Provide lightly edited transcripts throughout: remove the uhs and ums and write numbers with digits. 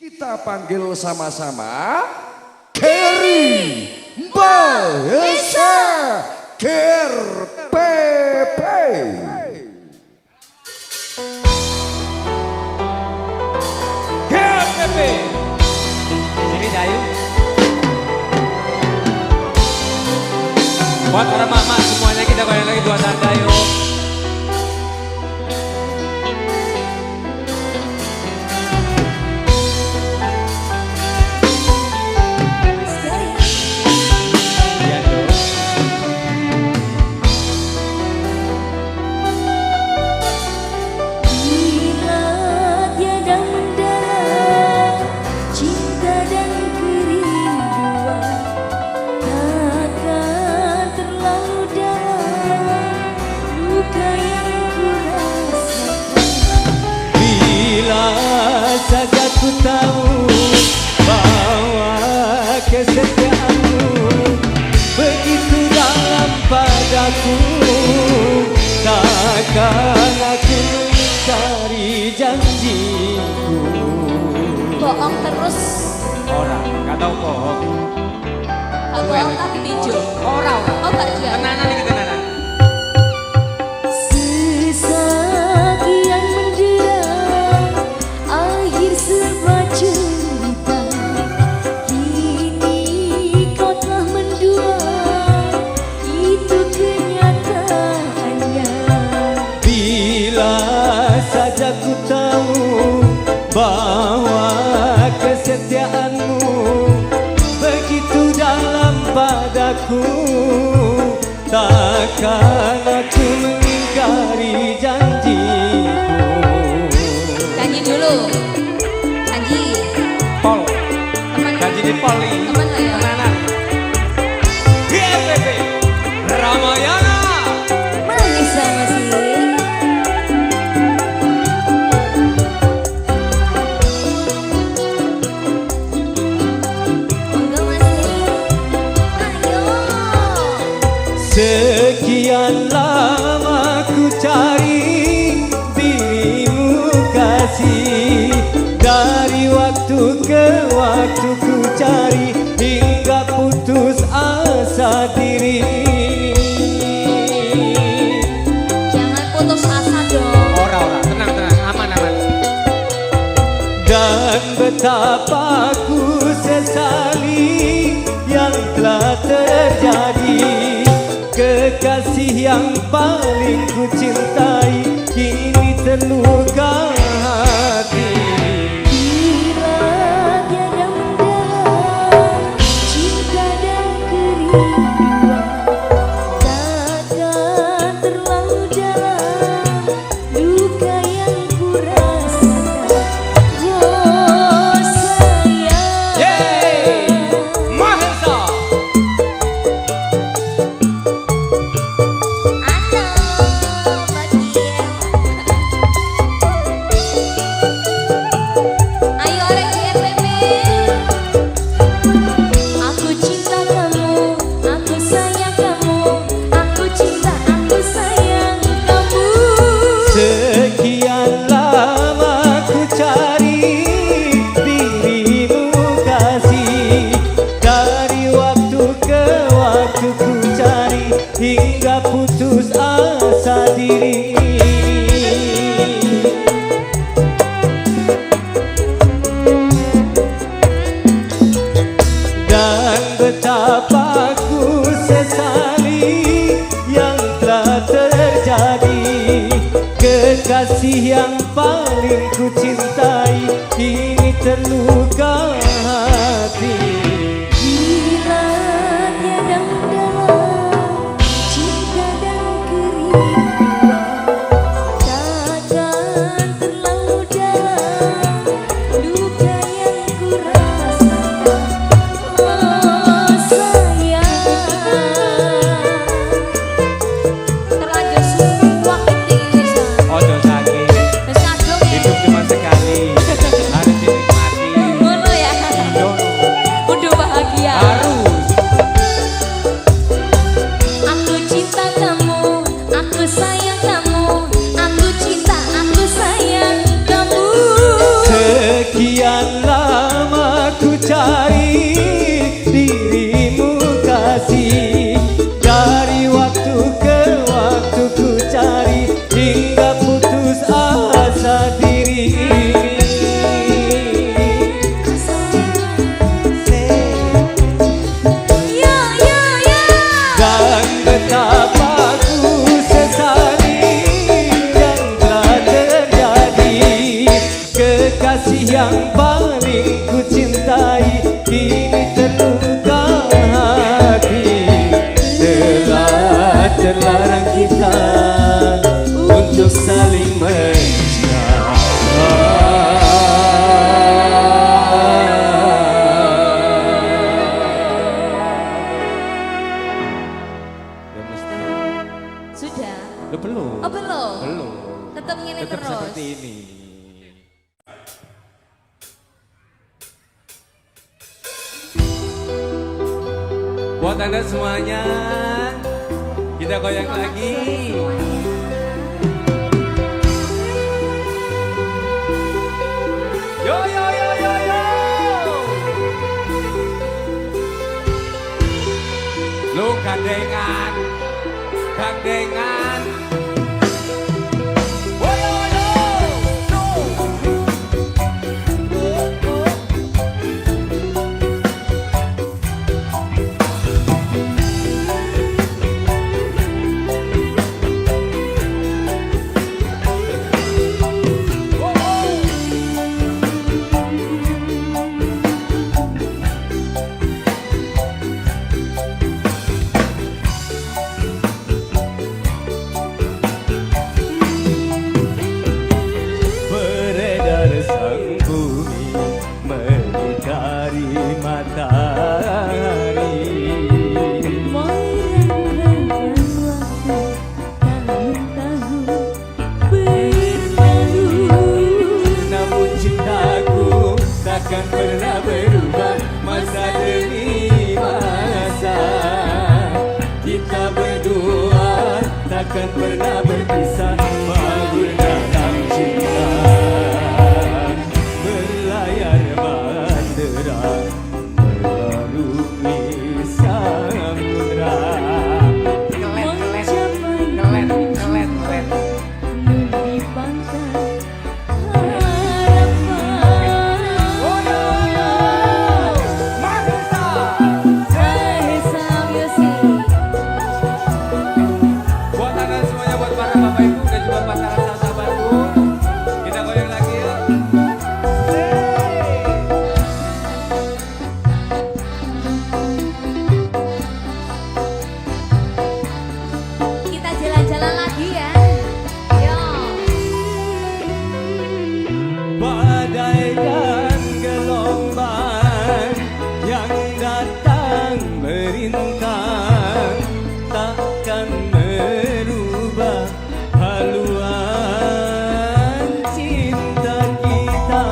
Kita panggil sama-sama Keri Bahasa Ker PP. Ker PP. Sini Dayu. Buat para mama semuanya kita goyang lagi dua tanda yuk. Saja ku tahu bahwa kesetiaanmu begitu dalam padaku, takkan aku mencari janjiku. Bohong terus. Orang, gak tau bohong. Kalau bohong tapi tijo. Orang. Oh gak jual. Tenanan iki tenanan. Sesakian menjelang akhir sebuah cerita, kini kau telah mendua, itu kenyataannya. Bila saja ku tahu bahwa kesetiaanmu begitu dalam padaku, takkan aku mengingkari janjiku. Janji dulu. Janji. Pol. Teman. Janji di pol nih. Teman lah ya. Tenanan. GPP Ramayana. Manis sama sih. Monggo masih. Ayo. Sekian lama ku cari dirimu kasih, dari waktu ke waktu ku cari hingga putus asa diri. Jangan putus asa dong. Ora, tenang, aman. Dan betapa ku sesali yang telah terjadi. Kekasih yang paling ku cintai kini terluka hati. Bila tiada mendalam cinta dan kerinduan, takkan terlalu dalam luka yang ku rasakan. Oh sayang. Mahesa. Ayo orang GPP. Aku cinta kamu, aku sayang kamu, aku cinta, aku sayang kamu. Sekian lama ku cari dirimu kasih, dari waktu ke waktu ku cari hingga putus asa diri. Dan betapa ku sesali yang telah terjadi. Kekasih yang paling ku cintai kini terluka hati. Bila tiada mendalam cinta dan kerinduan, takkan terlalu dalam luka yang ku rasakan. Oh sayang, terlanjur semua ini Ojo sakit, wis kadung ya. hidup cuma sekali, harus dinikmati. Ngono ya. Udah bahagia. Harus. Aku cinta kamu, aku sayang kamu, aku cinta, aku sayang kamu. Sekian Buat Anda semuanya, kita goyang lagi. Yo yo yo yo yo. Lu gandengan, gandengan. Wo yo yo. Beredar sang bumi mengitari matahari. Merenggang waktu tahun-tahun berlalu. Namun cintaku takkan pernah berubah masa demi masa. Kita berdua takkan pernah berpisah maupun dalam cinta. Berlayar bandera melalui samudra. Di pantai harapan. Mahesa Music. Buat Anda semuanya, buat para bapak ibu dan juga pasangan sahabatku, kita goyang lagi ya. Kita jalan-jalan lagi ya. Yo. Bagaikan gelombang yang datang merintang, takkan merubah haluan cinta kita.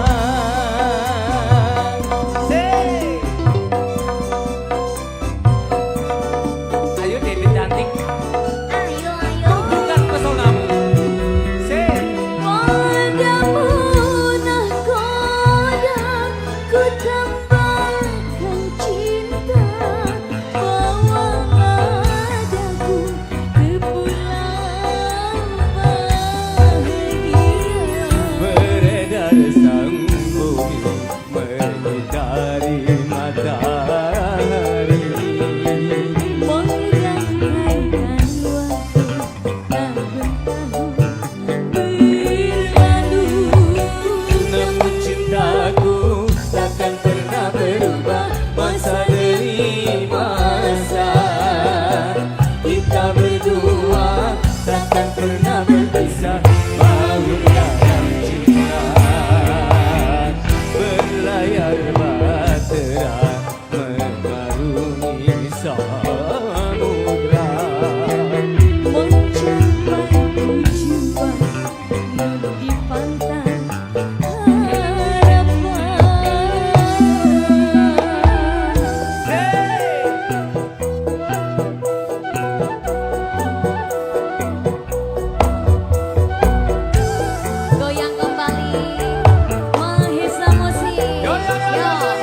Say. Ayo Dede cantik, Ayo ayo. tunjukkan pesonamu. Say. Padamu nahkoda ku tambahkan cinta. Bawa adaku ke pulau bahagia. Beredar sang bumi mengitari matahari. Merangkaikan waktu tahun-tahun berlalu. Namun cintaku takkan pernah berubah masa demi masa. Kita berdua takkan pernah berpisah maupun dalam cinta. Berlayar bahtera mengarungi samudra. Mencapai tujuan di pantai harapan. Goyang kembali Mahesa Music. Yo, yo, yo, yo.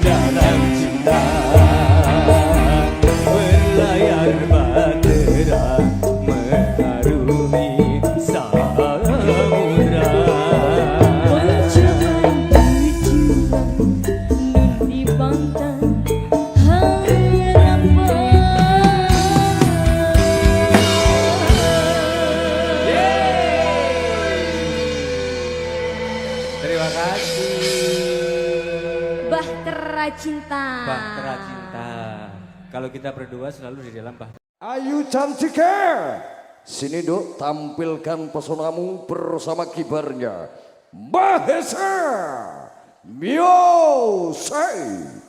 dalam cinta berlayar bahtera mengarungi samudra. Perjuangan berjuang mimpi bangkang Terima kasih. Bahtera Cinta. Bahtera Cinta. Kalau kita berdua selalu di dalam bahtera. Ayu Cantika, sini dok tampilkan pesonamu bersama kibarnya Mahesa Music.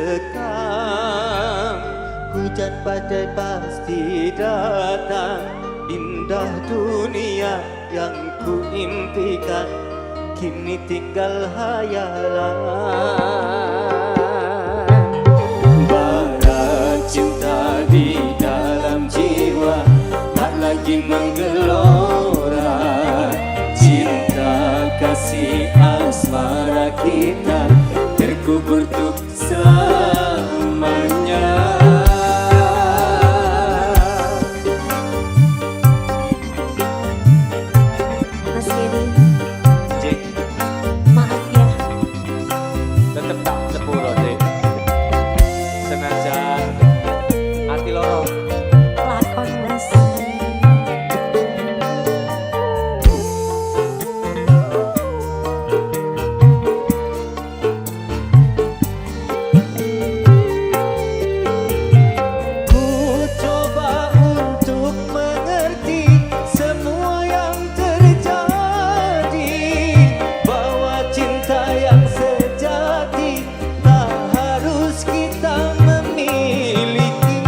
kekang, hujan badai pasti datang. Indah dunia yang ku impikan kini tinggal hayalan. Bara cinta di dalam jiwa tak lagi menggelora. Cinta kasih asmara kita terkubur untuk selamanya. Mas Gedi, Cik, maaf ya. tetep tak sepuro deh. Senajan hati loro. Lakon mas. Ku coba untuk mengerti semua yang terjadi, bahwa cinta yang sejati tak harus kita memiliki.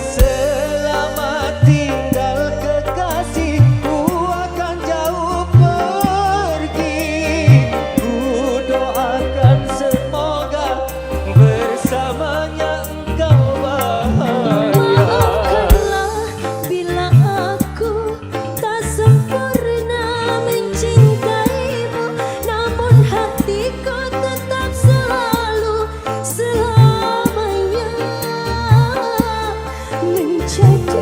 Selamat tinggal kekasih, ku akan jauh pergi. Ku doakan semoga bersamanya engkau bahagia. Maafkanlah bila aku tak sempurna mencintaimu, namun hatiku tetap selalu selamanya menjadi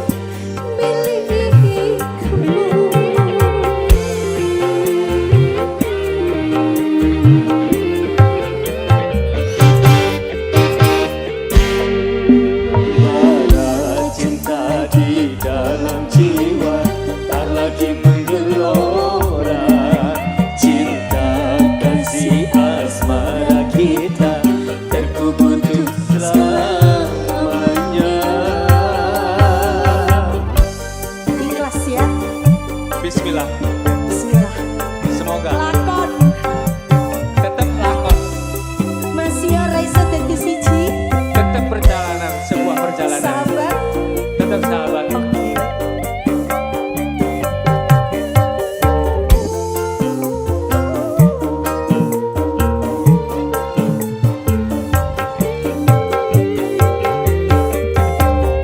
Bara cinta di dalam jiwa tak lagi menggelora. Cinta kasih asmara kita terkubur untuk selamanya. ikhlas ya. Bismillah. Bismillah. Semoga Lakon tetap lakon, masih ora iso dadi siji. tetap perjalanan, sebuah perjalanan. Sabar. Tetap sahabat.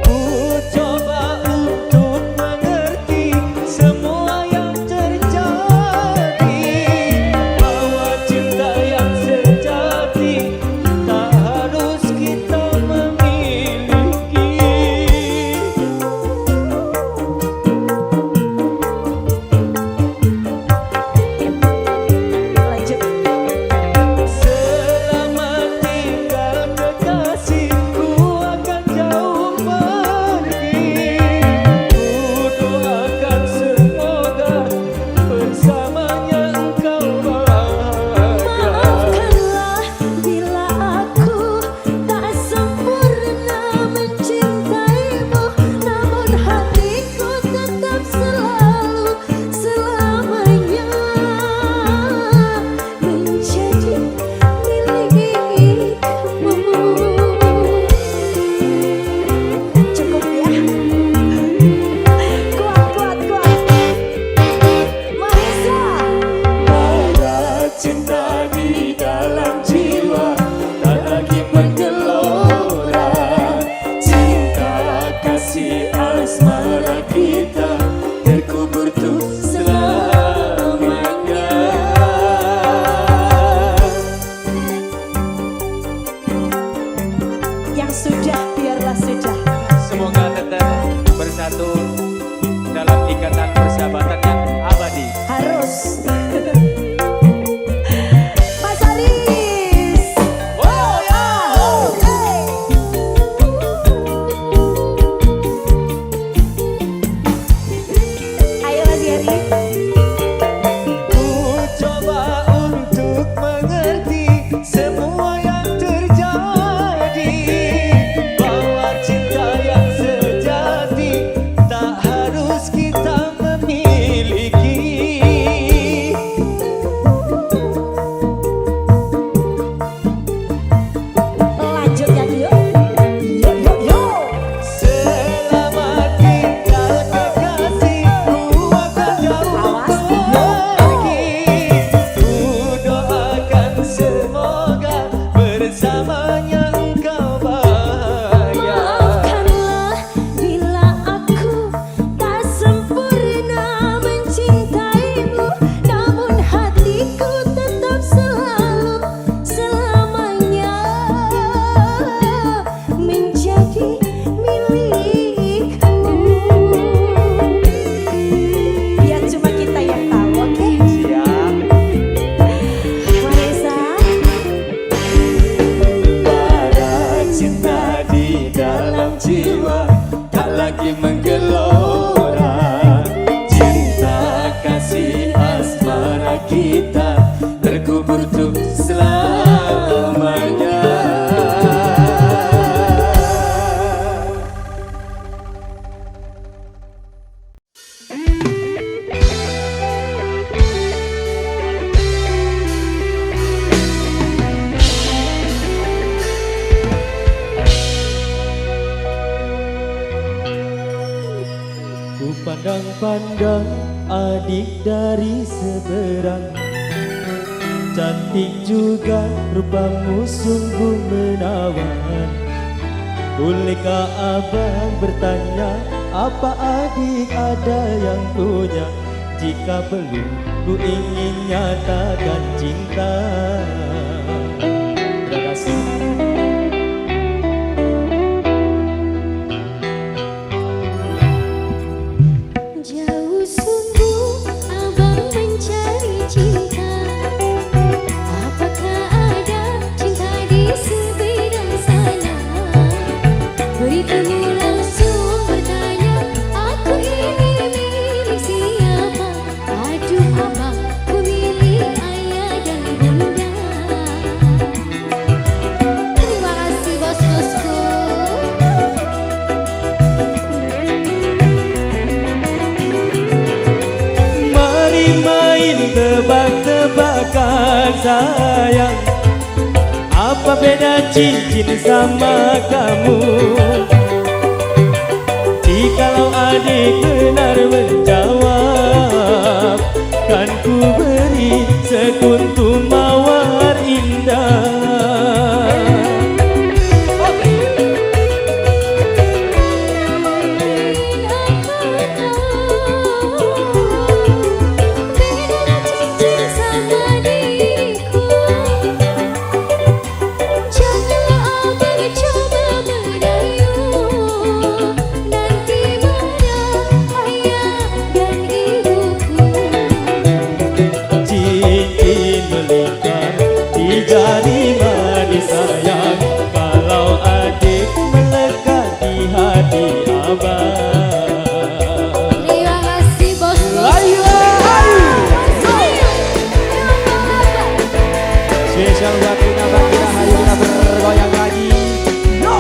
Ku coba untuk mengerti semua yang terjadi, bahwa cinta yang sejati tak harus kita memiliki. Lanjut. Selamat tinggal kekasih, ku akan jauh pergi. Ku doakan semoga bersamanya engkau bahagia. Maafkanlah bila aku tak sempurna mencintaimu, namun hatiku tetap selalu selamanya menjadi milikmu. Cukup ya. Kuat, kuat, kuat. Mahesa. Bara cinta di dalam jiwa tak lagi menggelora. Cinta kasih asmara kita terkubur untuk selamanya. Yang sudah biarlah sudah. Semoga tetap bersatu dalam ikatan persahabatan yang abadi. Harus. Mas Aris. Wow, ya. Hey. Ayo Mas Yeri. Ku coba untuk mengerti semua yang terjadi, bahwa cinta yang sejati tak harus kita untuk selamanya. Ku pandang-pandang adik dari seberang, cantik juga rupamu sungguh menawan. Bolehkah abang bertanya, apa adik ada yang punya? Jika belum, ku ingin nyatakan cinta. Terima kasih. Jauh sungguh abang mencari cinta. Apakah ada cinta di sebidang sana? Beritahu langsung bertanya, aku ini milik siapa? Aduh abang, ku milik ayah dan bunda. Terima kasih bos-bosku. Mari main tebak-tebakan sayang, apa beda cincin sama kamu? Jikalau adik benar menjawab, kan ku beri sekuntum mawar indah. Cincin melingkar di jari manis sayang, kalau adik melekat di hati abang. Terima kasih bos-bos. Spesial buat kita Bang, ayo kita bergoyang lagi. Yo,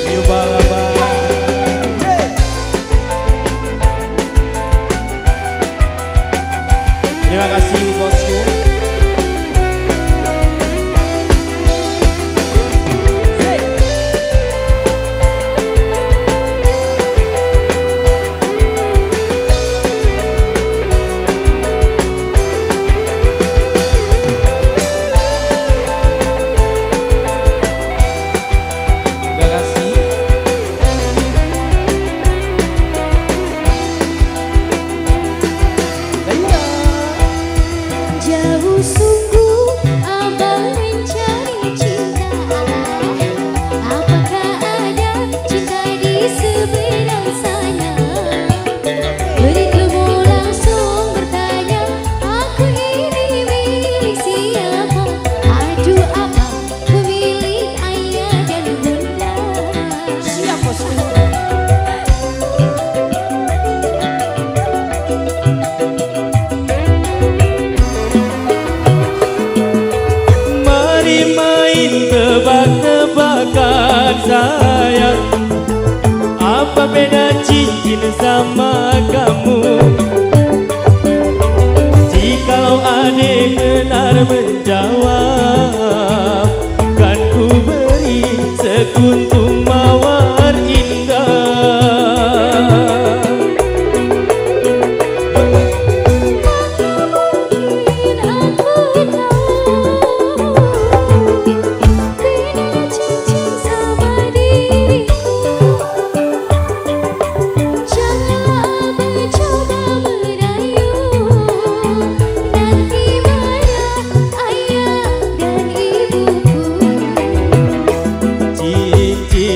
yuk balapan. Terima kasih bosku. Terima kasih. Jauh sungguh abang mencari cinta. Apakah ada cinta di sebidang sana? Beritahu langsung bertanya, aku ini milik siapa? Aduh abang, ku milik ayah dan bunda. Siap bosku. Mari main tebak-tebakan sayang, apa beda cincin sama kamu? Jikalau adik benar menjawab, kan ku beri sekuntum mawar indah. Cincin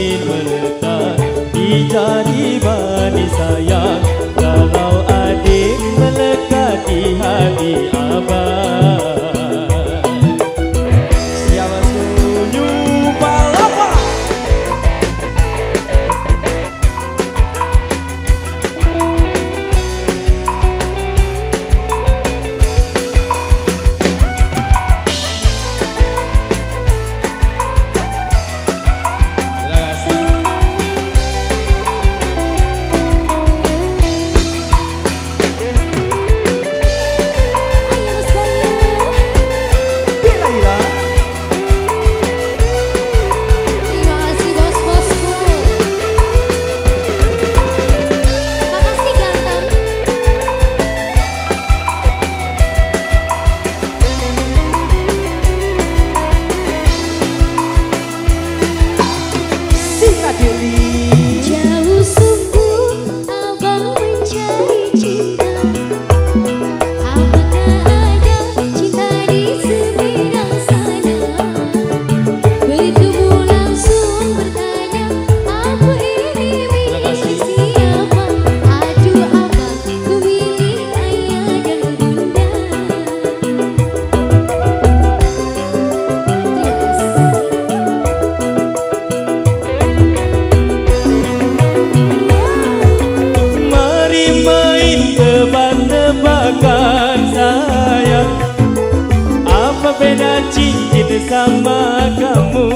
bersama kamu.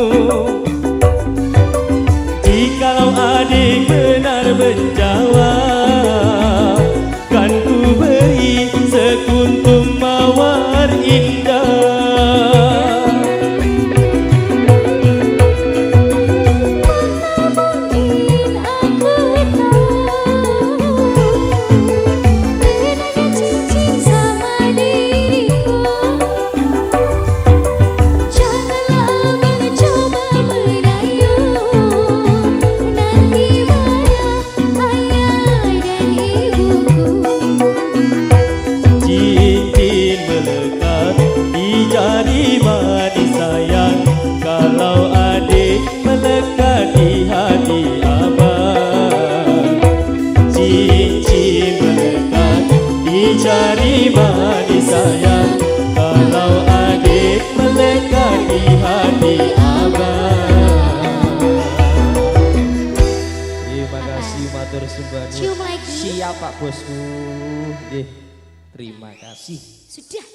Jikalau adik benar menjawab, kan ku beri sekuntum mawar indah. Mungkin aku tahu bedanya cincin sama diriku. Janganlah mencoba merayu, nanti marah ayah dan ibuku. Cincin melekat di jari manis sayang, kalau adik melekat di hati abang. Cincin melekat di jari manis sayang, kalau adik melekat di hati abang. Terima kasih matur sembah. Cium lagi. Siap Pak Bosku. Nggih, terima kasih. Sudah.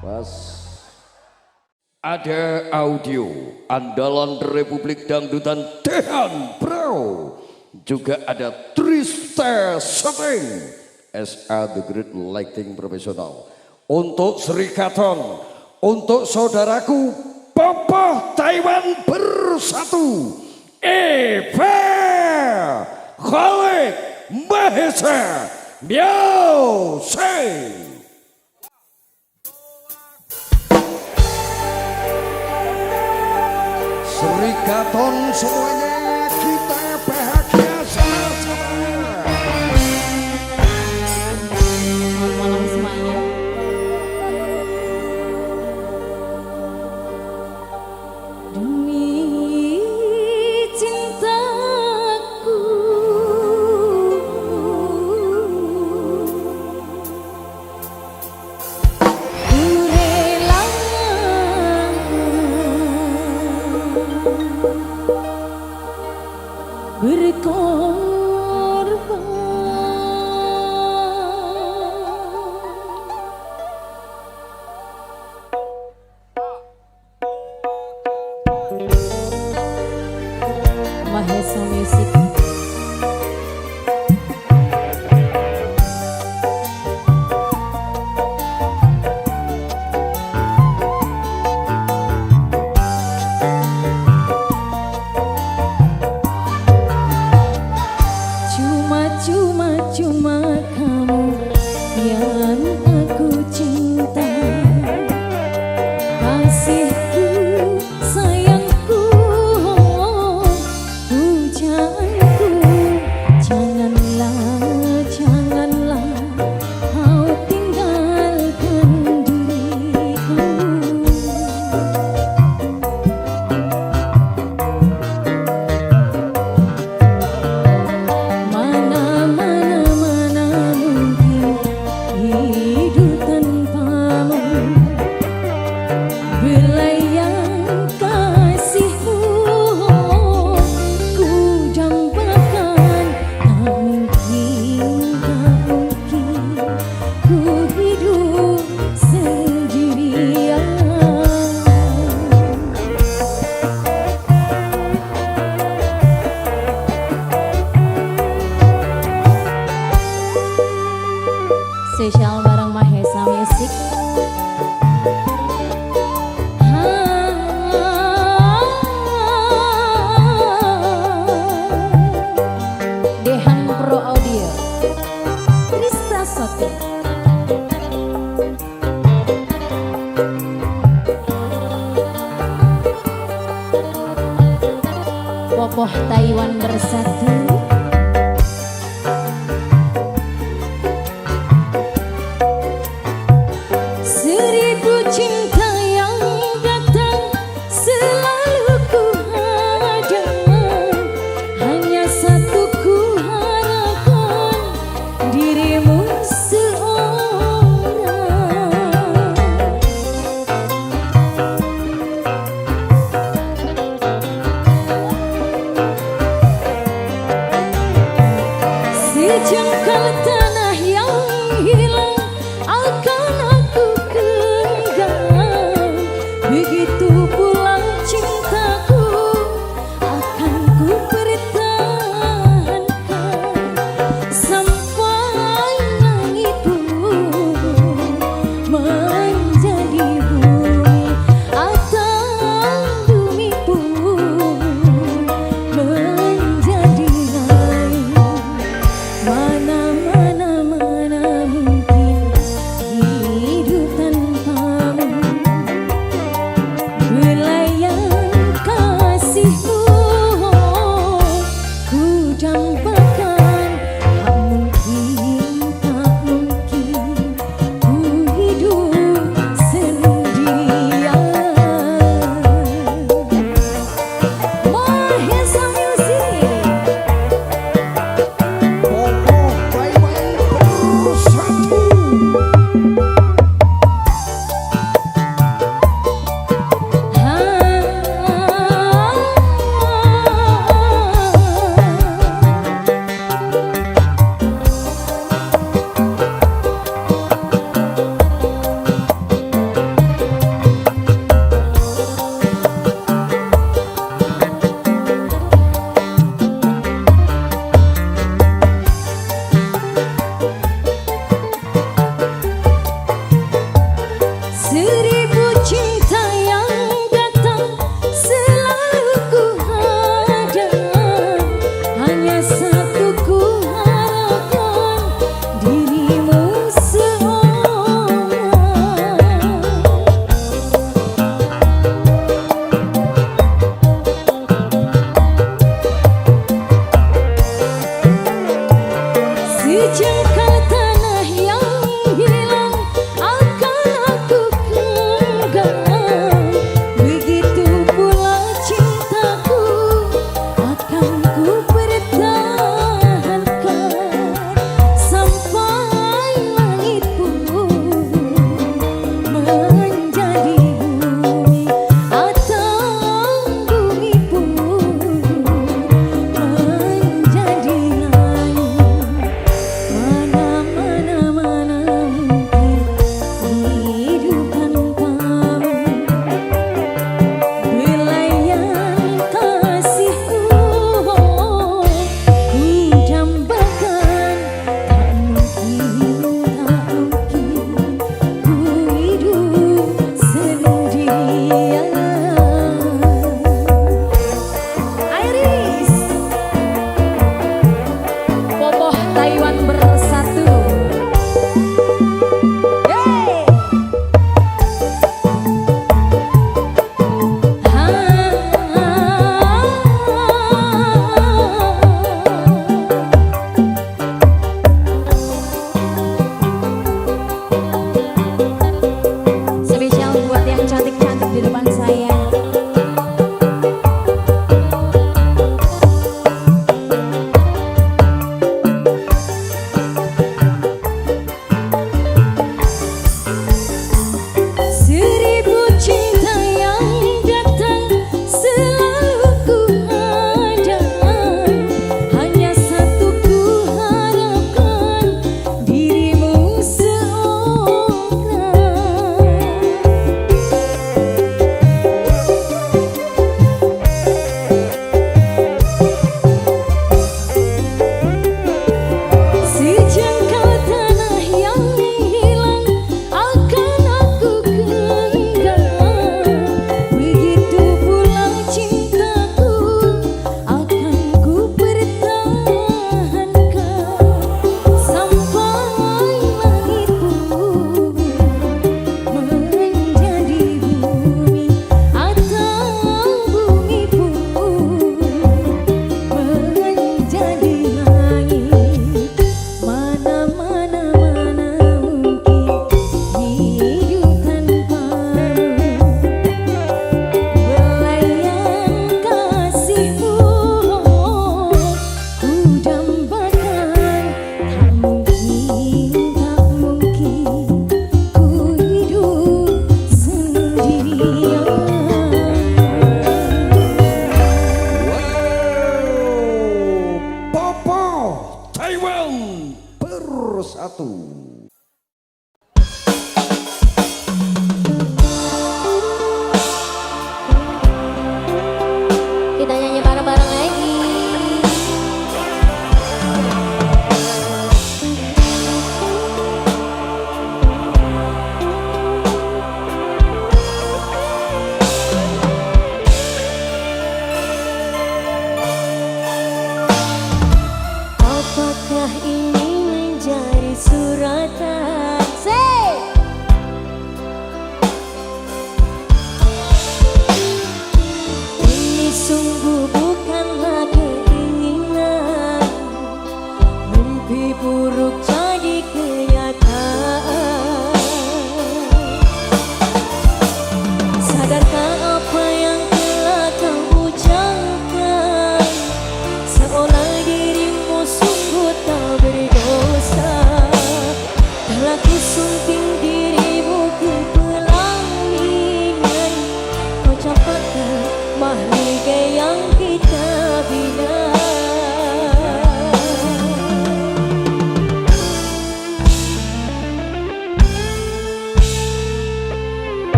Mas. Ada audio andalan Republik Dangdutan Dehan Bro. Juga ada Trista Setting SA The Great Lighting Profesional. Untuk Sri Katon, untuk saudaraku Papa Taiwan Bersatu, Eva Khalid Mahesa Miao Sei. Sri Katon semuanya kita bahagia sama-sama. Selamat malam semuanya. Demi cintaku, ku rela berkorban. Mahesa Music. Cuma kamu yang aku cinta, kasihku, sayangku, pujaanku. Janganlah kau tinggalkan diriku. Mana mungkin hidup tanpamu, belayang kasihmu ku dambakan. Tak mungkin ku hidup sendirian. Spesial bareng Mahesa Music. Dehan Pro Audio, Trista Setting. Popoh Taiwan Bersatu. Seribu cinta yang datang selalu ku hadang, hanya satu ku harapkan, dirimu seorang.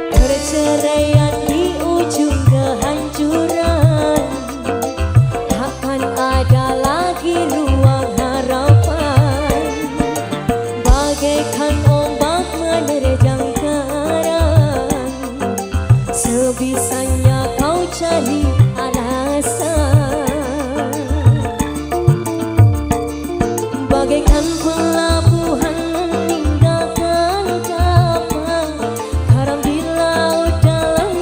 Perceraian di ujung kehancuran, takkan ada lagi ruang harapan. Bagaikan ombak menerjang karang, sebisanya kau cari alasan. Bagaikan pelabuhan meninggalkan kapal, karam di laut dalam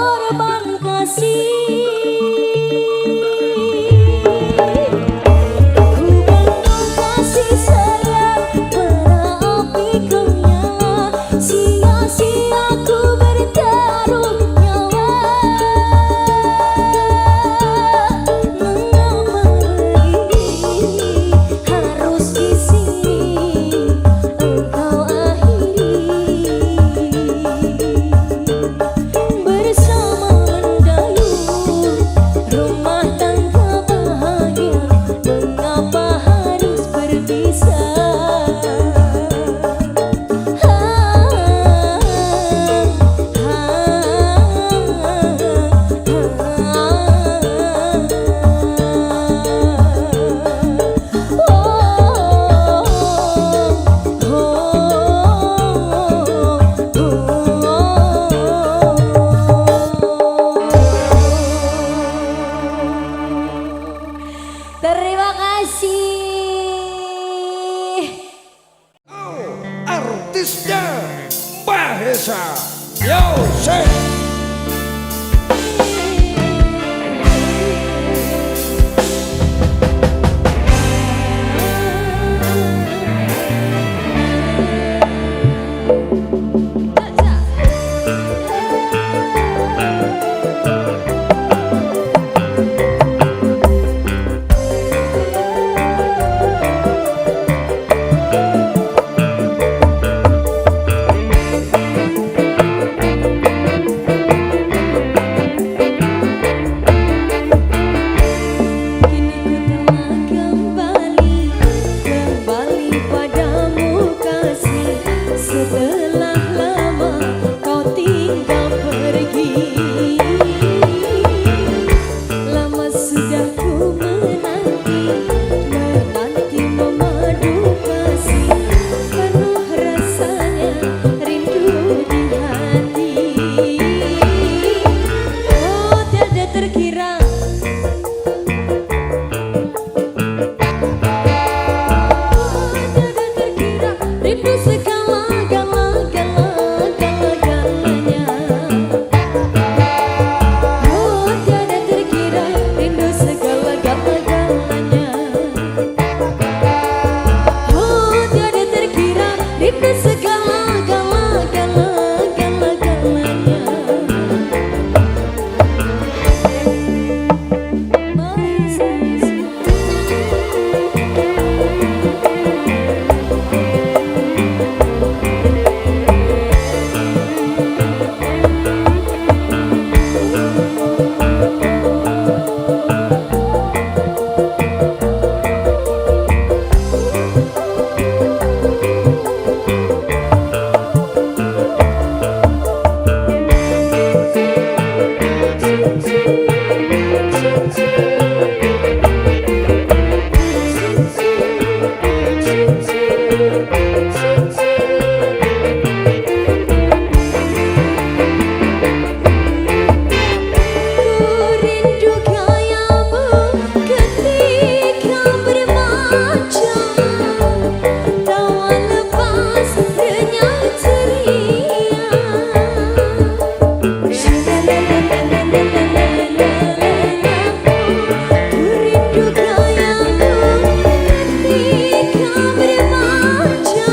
korban kasih. Ku penuh kasih sayang merapikan nyawa, sia-sia ku bertaruh nyawa. Mengapa begini harus di sini engkau akhiri bersama mendayung rumah tangga bahagia. Mengapa harus berpisah? Terima kasih. Artisnya Mahesa Yosef. Ketika bermanja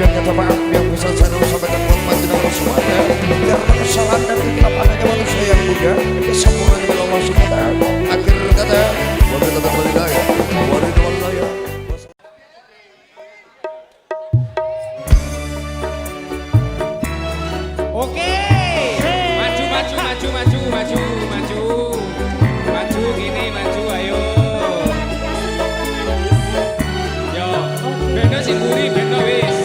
memberikan kata maaf yang bisa saya sampaikan buat panjenengan semuanya. Karena kesalahan dan kekelapan hanya manusia yang muda, kesempurnaan dari Allah Subhanahu. Akhir kata, wabillahi taufiq wal hidayah. Oke. Maju, maju, maju, maju, maju, maju. Maju gini, maju, ayo. Yo, beno sing mburi, beno wis.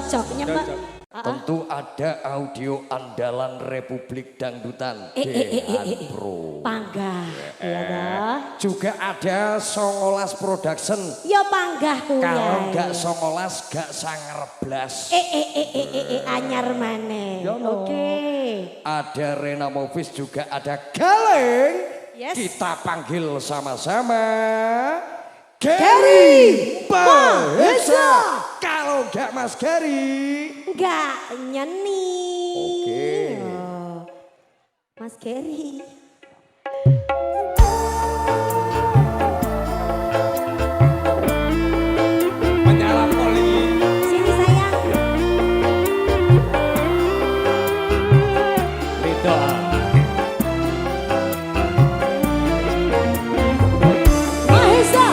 cocoknya Mbak. Tentu ada audio andalan Republik Dangdutan Dehan Pro. Panggah, ya dah. Juga ada Songolas Production. Ya panggah kuwi. Kalau nggak Songolas gak sangerblas. Anyar maneh. Oke. Ada Rena Movies, juga ada Galeng. Yes. Kita panggil sama-sama Gary Mahesa. Kalau nggak Mas Gary, Enggak nyeni. Oke. Oh, Mas Gary. Penyala poli. Sini sayang. Rito. Mahesa.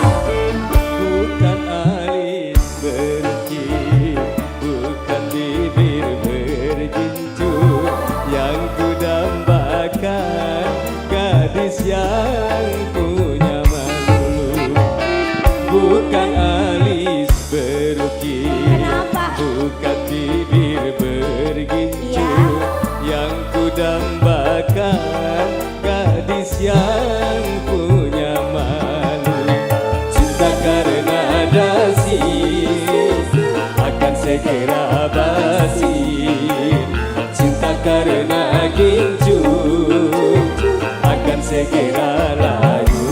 Bukan alis berki, bukan bibir bergincu, yang kudambakan gadis yang punya malu. Bukan alis berki, Kenapa? bukan bibir bergincu, Iya. yang kudambakan gadis yang punya malu. Cinta karena dasi akan segera basi, cinta karena gincu akan segera layu.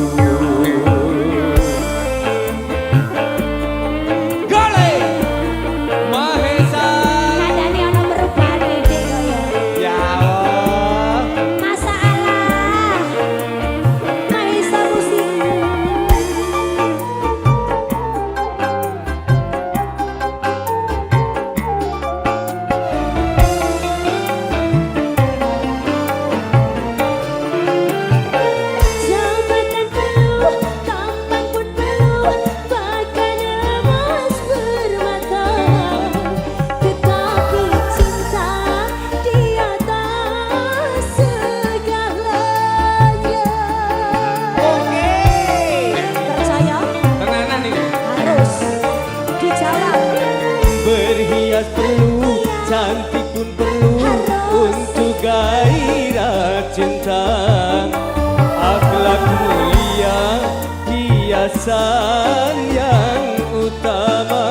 Gole. Mahesa. Nadane ono merubane Dek kaya. Ya Allah. Masalah. Mahesa musik. Jabatan perlu, tampang pun perlu, bahkan emas bermata. Tetapi cinta di atas segalanya. Oke. Percaya? Tenanan ini. Harus dijawab. Berhias perlu, cantik pun perlu, untuk gairah cinta. Akhlak mulia, hiasan yang utama.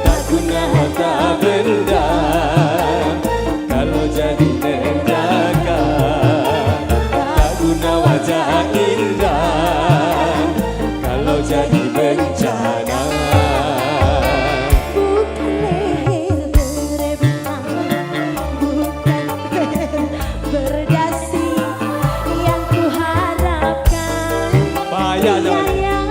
Tak guna harta benda, kalau jadi nenjaka. Tak guna wajah indah, kalau jadi bencana. Bukan leher berebutkan, bukan berdasi yang kuharapkan. Bahaya Dia namanya. yang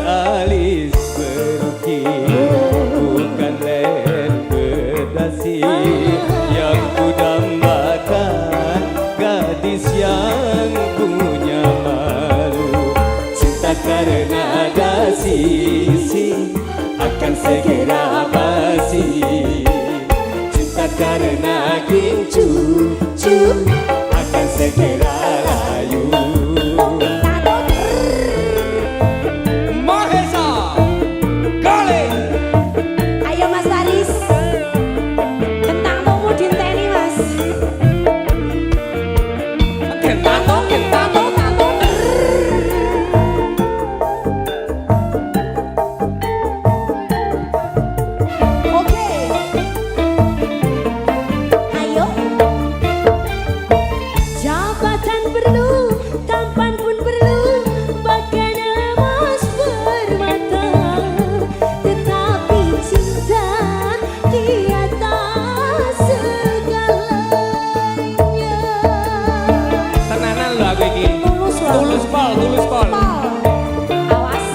alis berukir, bukan leher berdasi yang kudambakan, gadis yang punya malu. Cinta karena dasi akan segera basi, cinta karena gincu akan segera layu. Mahesa Kali. Ayo Mas Faris, kentang mau dinteni Mas. Kentang Oke. Ayo. Jabatan perlu, tampan pun perlu, bahkan emas permata. Tetapi cinta di atas segalanya. Tenanan lo aku iki. Tulus loh. Tulus pol. Awas.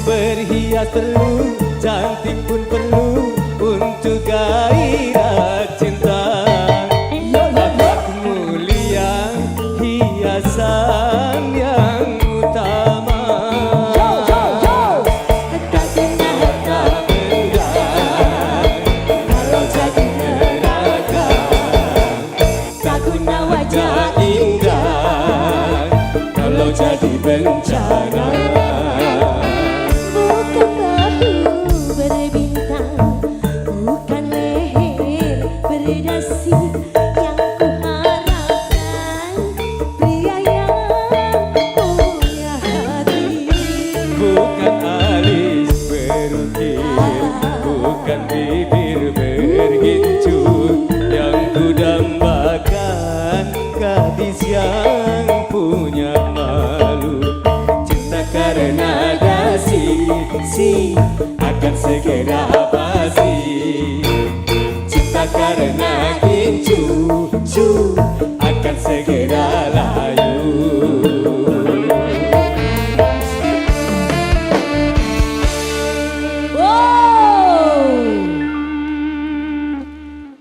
Berhias perlu, cantik pun perlu untuk gairah cinta. Akhlak mulia, hiasan yang utama. Tak benda kalau jadi neraka, tak guna wajah indah kalau jadi bencana. Bukan bahu berbintang, bukan leher berdasi yang kuharapkan, pria yang punya hati. Bukan alis berukir, bukan bibir bergincu yang kudambakan, gadis yang punya malu. Cinta karena dasi akan segera basi, cinta karena gincu akan segera layu.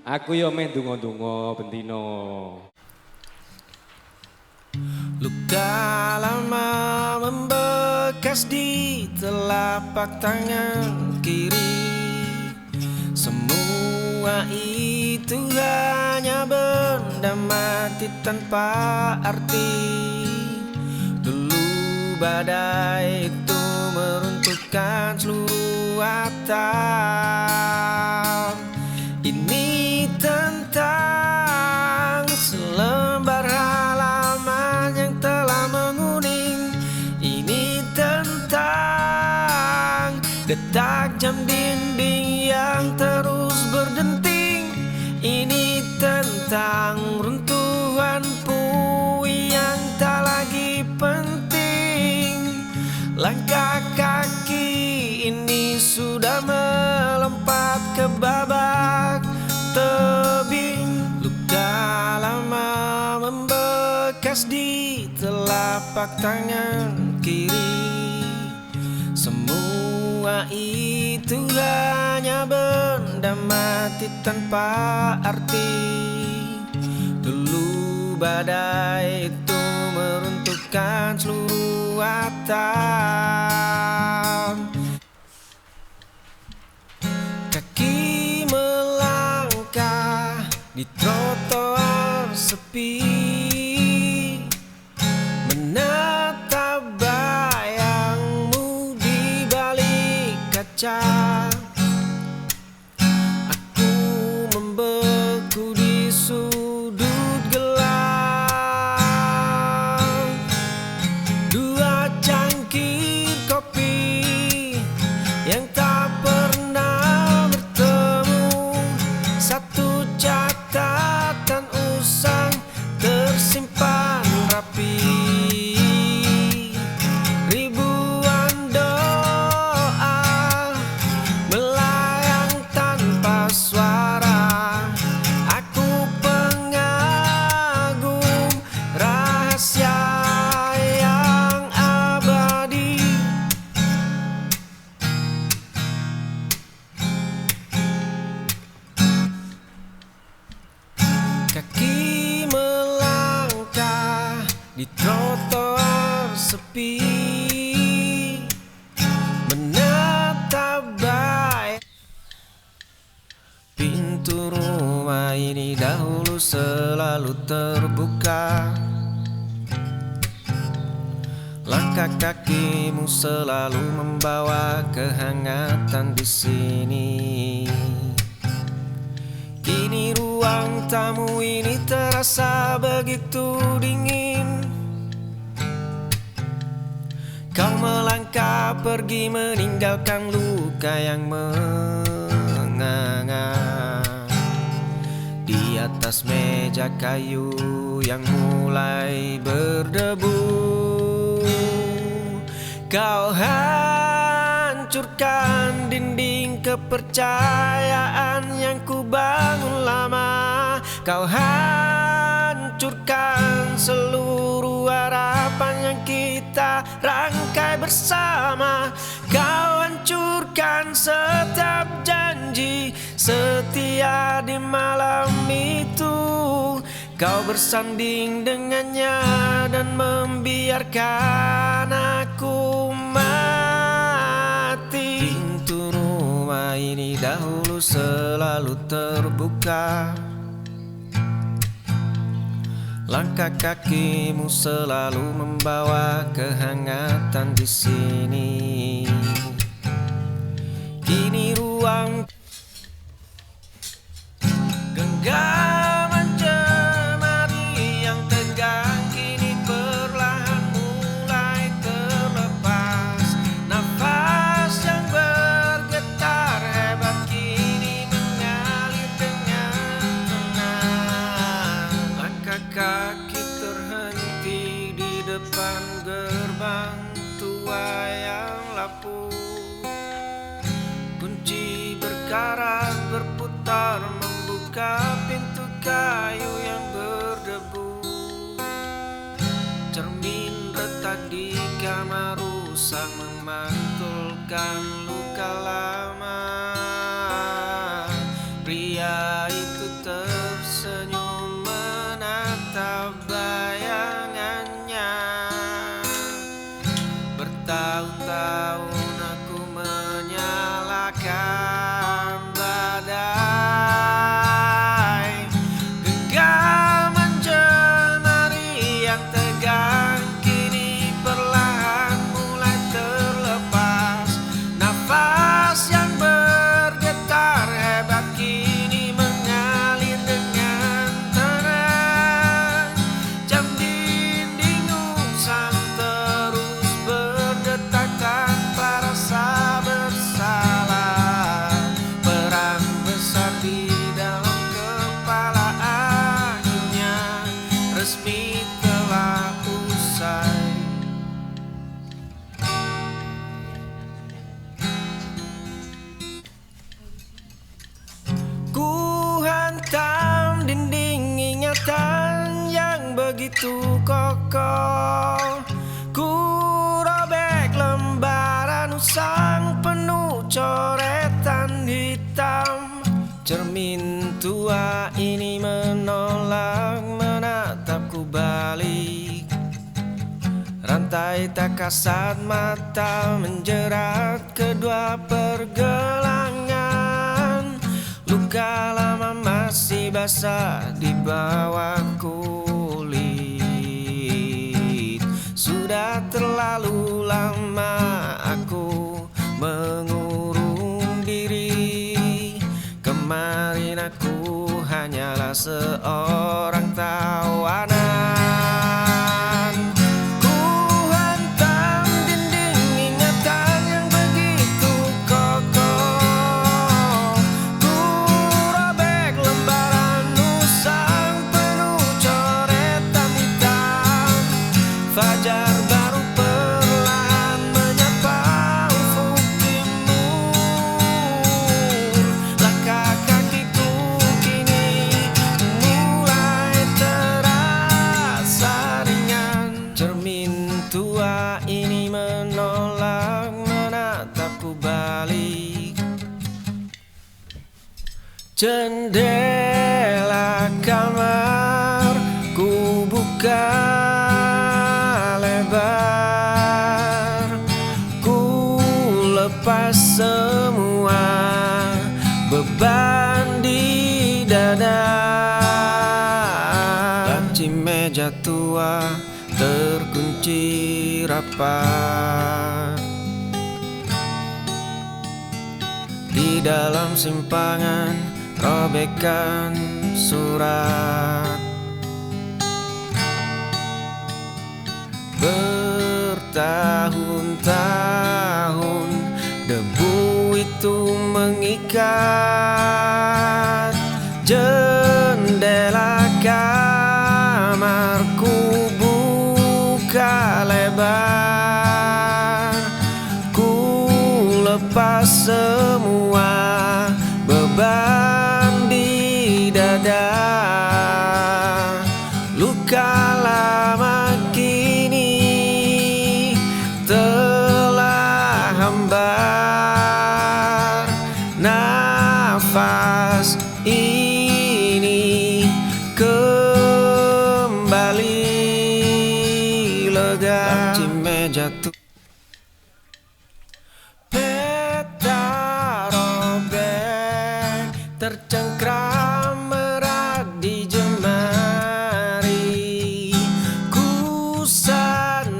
Aku yo meh donga-donga bendino. Luka lama membekas di telapak tangan kiri. Semua itu hanya benda mati tanpa arti. Dulu badai itu meruntuhkan seluruh atap. Ini tentang selembar halaman yang telah menguning. Ini tentang detak jam dinding yang terus berdenting. Ini tentang runtuhan puing yang tak lagi penting. Langkah kaki ini sudah melompat ke babak tebing. Luka lama membekas di telapak tangan kiri. Semua itu hanya benda mati tanpa arti. Dulu badai itu meruntuhkan seluruh atap. Kaki melangkah di trotoar sepi, menatap bayangmu di balik kaca. Aku membeku di sudut gelap. Dua cangkir kopi yang tak pernah bertemu. Satu catatan usang tersimpan rapi. Ribuan doa rumah ini dahulu selalu terbuka. Langkah kakimu selalu membawa kehangatan di sini. Kini ruang tamu ini terasa begitu dingin. Kau melangkah pergi meninggalkan luka yang menganga di atas meja kayu yang mulai berdebu. Kau hancurkan dinding kepercayaan yang ku bangun lama. Kau hancurkan seluruh harapan yang kita rangkai bersama. Kau hancurkan setiap janji setia di malam itu. Kau bersanding dengannya dan membiarkan aku mati. Pintu rumah ini dahulu selalu terbuka. Langkah kakimu selalu membawa kehangatan di sini. Kini ruang genggaman jemari yang tegang kini perlahan mulai terlepas. Nafas yang bergetar hebat kini mengalir dengan tenang. Langkah kaki terhenti di depan gerbang tua yang lapuk. Kunci berkarat berputar membuka pintu kayu yang berdebu. Cermin retak di kamar rusak memantulkan luka lama. Pria itu tersenyum menatap bayangannya. Bertahun-tahun aku menyalakan badai. Genggaman jemari yang tegang kini perlahan mulai terlepas. Nafas yang bergetar hebat kini mengalir dengan tenang. Jam dinding usang terus berdetak tanpa rasa bersalah. Perang besar di dalam kepala akhirnya resmi telah usai. Ku hantam dinding ingatan yang begitu kokoh. Ku robek lembaran usang penuh coretan hitam. Cermin tua ini menolak menatapku balik. Rantai tak kasat mata menjerat kedua pergelangan. Luka lama masih basah di bawah kulit. Sudah terlalu lama aku mengurung diri. Kemarin aku hanyalah seorang tawanan. Ku hantam dinding ingatan yang begitu kokoh. Ku robek lembaran usang penuh coretan hitam. Fajar baru perlahan menyapa ufuk timur. Langkah kakiku kini mulai terasa ringan. Cermin tua ini menolak menatapku balik. Jendela kamar ku buka lebar. Ku lepas semua beban di dada. dada. Laci meja tua terkunci rapat. Di dalam simpangan robekan surat. Bertahun-tahun debu itu mengikat jendela kamarku buka lebar. Ku lepas semua beban di dada. Luka lama kini telah hambar. Nafas ini kembali lega. Laci meja tuh peta robek tercengkram erat di jemari. Ku sandarkan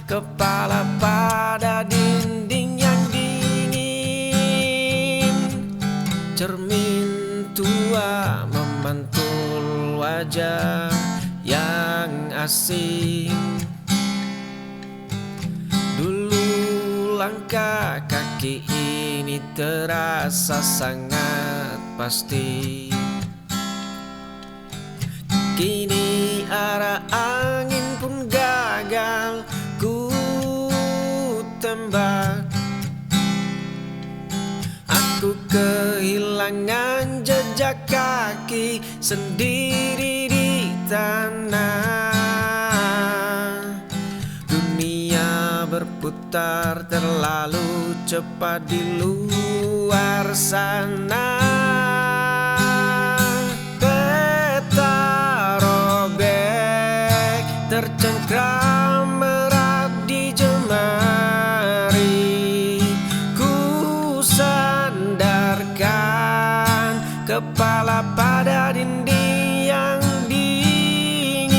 kepala pada dinding yang dingin. Cermin tua memantul wajah yang asing. Dulu langkah kaki ini terasa sangat pasti. Kini arah angin pun gagal ku tembak. Aku kehilangan jejak kaki sendiri di tanah. Dunia berputar terlalu cepat di luar sana. Peta robek tercengkram erat di jemari. Ku sandarkan kepala pada dinding yang dingin.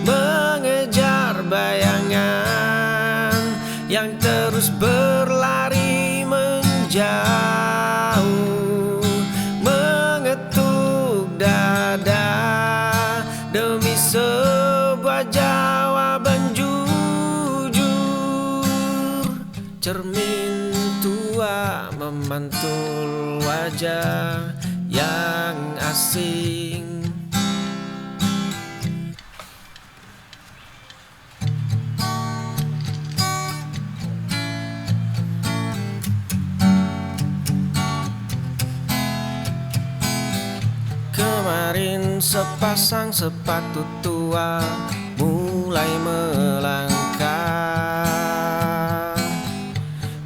Mengejar bayangan yang terus berlari menjauh. Mengetuk dada demi sebuah jawaban jujur. Cermin tua memantul wajah yang asing. Kemarin sepasang sepatu tua mulai melangkah.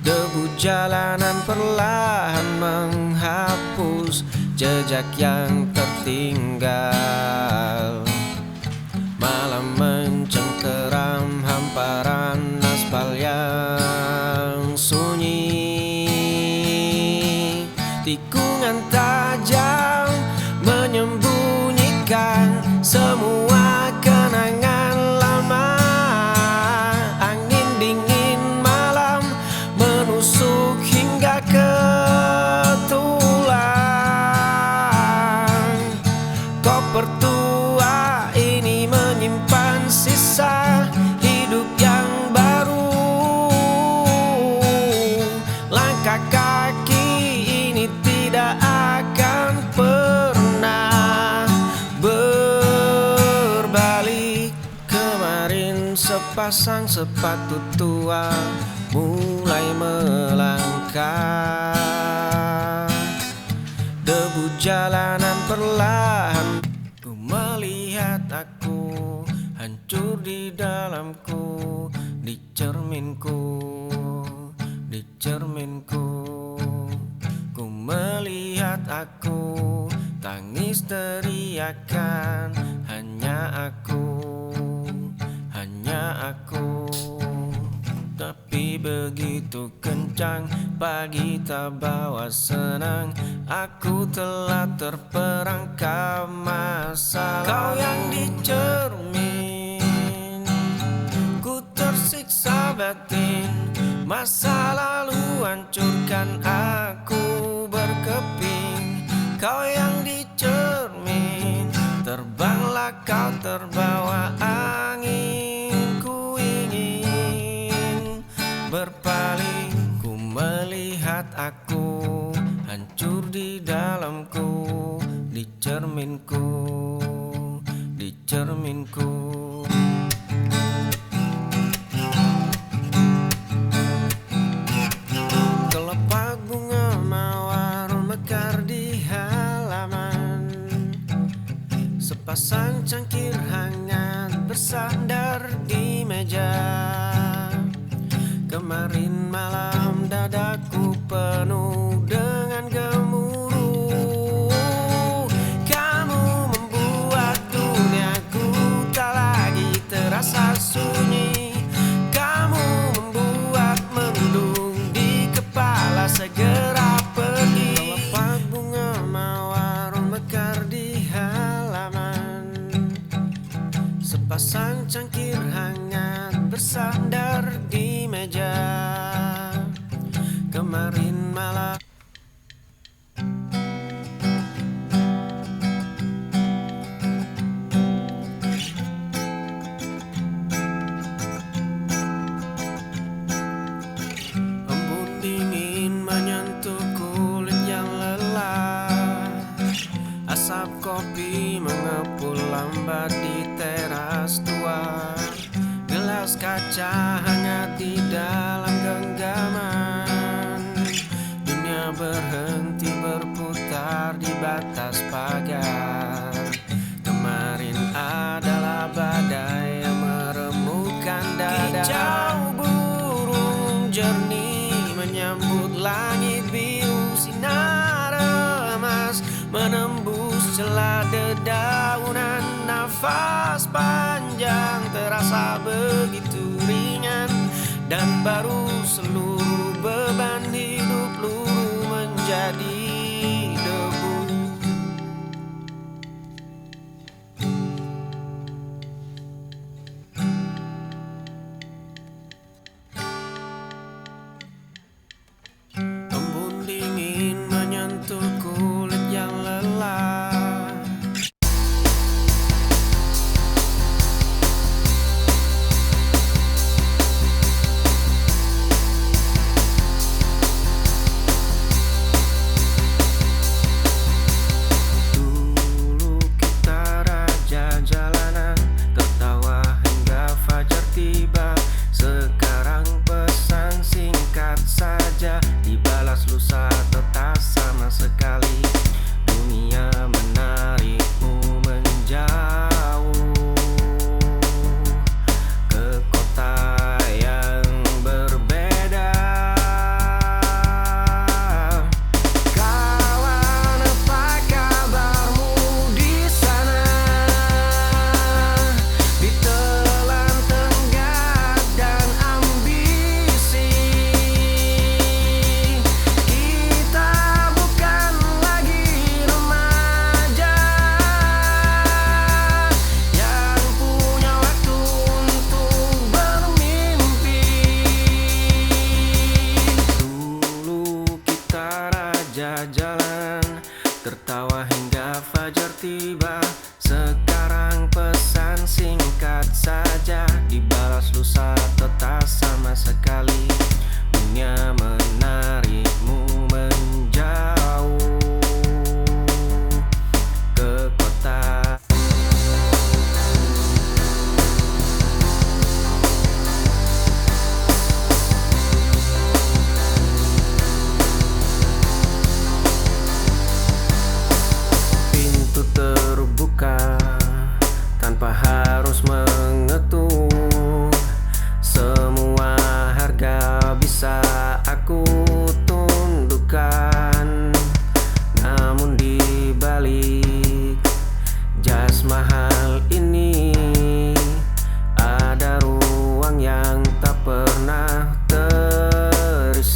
Debu jalanan perlahan menghapus jejak yang tertinggal. Malam mencengkeram hamparan aspal yang sunyi. Tikungan tajam menyembunyikan semua kenangan lama. Angin dingin malam menusuk hingga ke tulang. Koper tua ini menyimpan sisa hidup yang baru. Langkah kaki ini tidak akan pernah berbalik. Kemarin sepasang sepatu tua mulai melangkah. Debu jalanan perlahan. Ku melihat aku hancur di dalamku, di cerminku, di cerminku. Ku melihat aku tangis teriakan. Hanya aku, hanya aku. Tapi hati begitu kencang, pagi tak bawa senang. Aku telah terperangkap masalah. Kau yang dicermin, ku tersiksa batin. Masa lalu hancurkan aku berkeping. Kau yang dicermin, terbanglah kau terbawa angin. Ku ingin berpaling, ku melihat aku hancur di dalamku, di cerminku, di cerminku. Kelopak bunga mawar mekar di halaman, sepasang cangkir hangat bersandar di meja. Kemarin malam dadaku penuh dengan gemuruh. Kamu membuat duniaku tak lagi terasa sunyi. Kamu membuat mendung di kepala segera pergi. Kelopak bunga mawar mekar di halaman, sepasang cangkir hangat bersandar di meja. Kemarin malam embun dingin menyentuh kulit yang lelah. Asap kopi mengepul lambat di teras tua. Gelas kaca hangat di dalam genggaman. Dunia berhenti berputar di batas pagar. Kemarin adalah badai yang meremukkan dada. Kicau burung jernih menyambut langit biru. Sinar emas menembus celah dedaunan. Nafas panjang terasa begitu ringan, dan baru seluruh beban hidup luruh menjadi debu. Embun dingin menyentuh kulit yang lelah.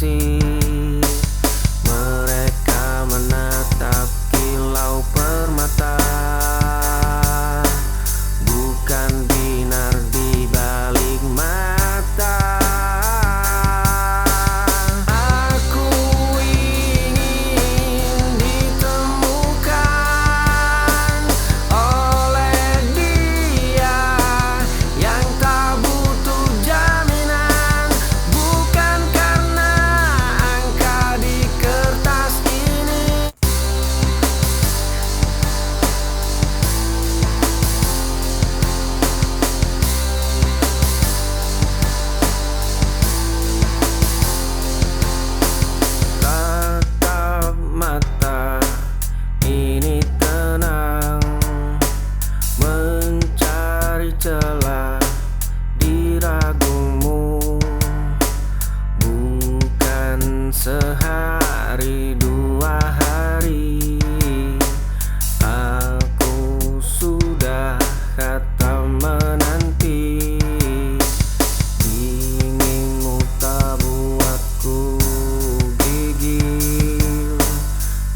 kasih. Mereka menatap kilau permata, bukan binar di balik mata. Aku ingin ditemukan oleh dia yang tak butuh jaminan, bukan karena angka di kertas ini. Tatap mata ini tenang, mencari celah di ragumu, bukan sehari dua hari. Aku sudah kata menanti, inginmu tak buatku gigil,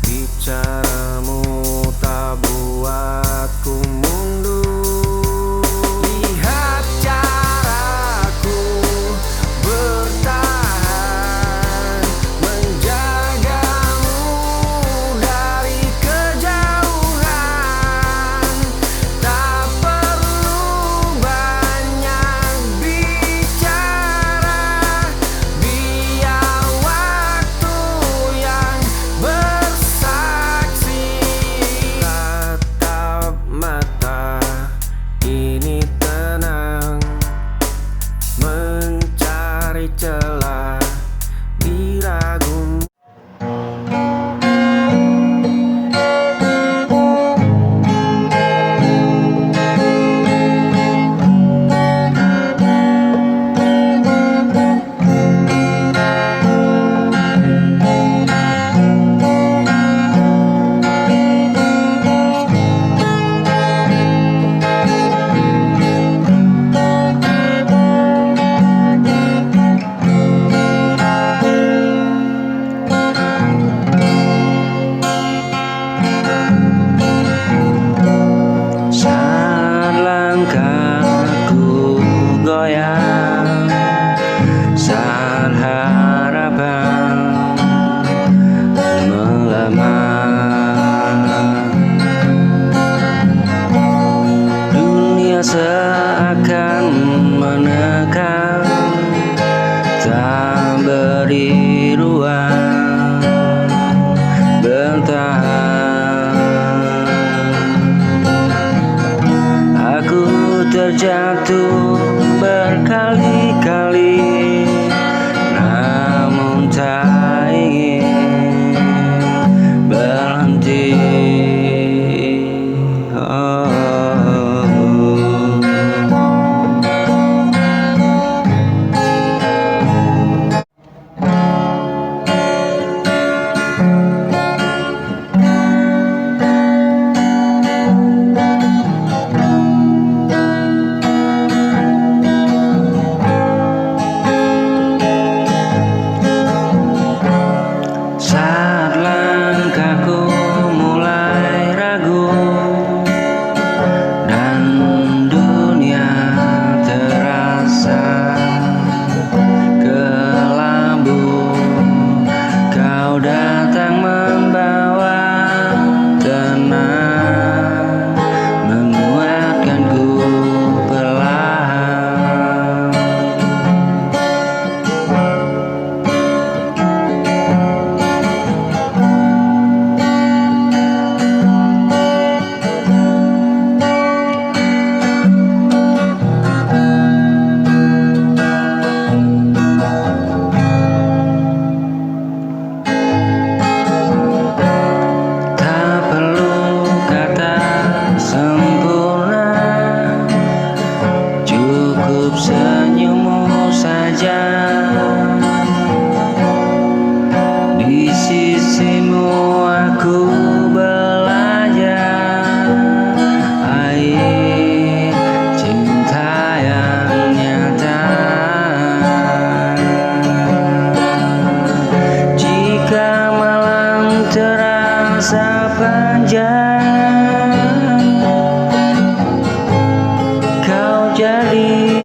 bicaramu tak buatku mundur. Lihat caraku bertahan, menjagamu dari kejauhan. Tak perlu banyak bicara, biar waktu yang bersaksi. Tatap mata ini tenang, mencari celah di ragumu. Saat langkahku goyang, saat harapan melemah, dunia seakan menekan, tak beri ruang bertahan. Aku terjatuh berkali-kali, namun tak ingin berhenti. Saat langkahku mulai ragu dan dunia terasa kelabu, kau datang membawa tenang, menguatkanku perlahan. Tak perlu kata sempurna, cukup senyum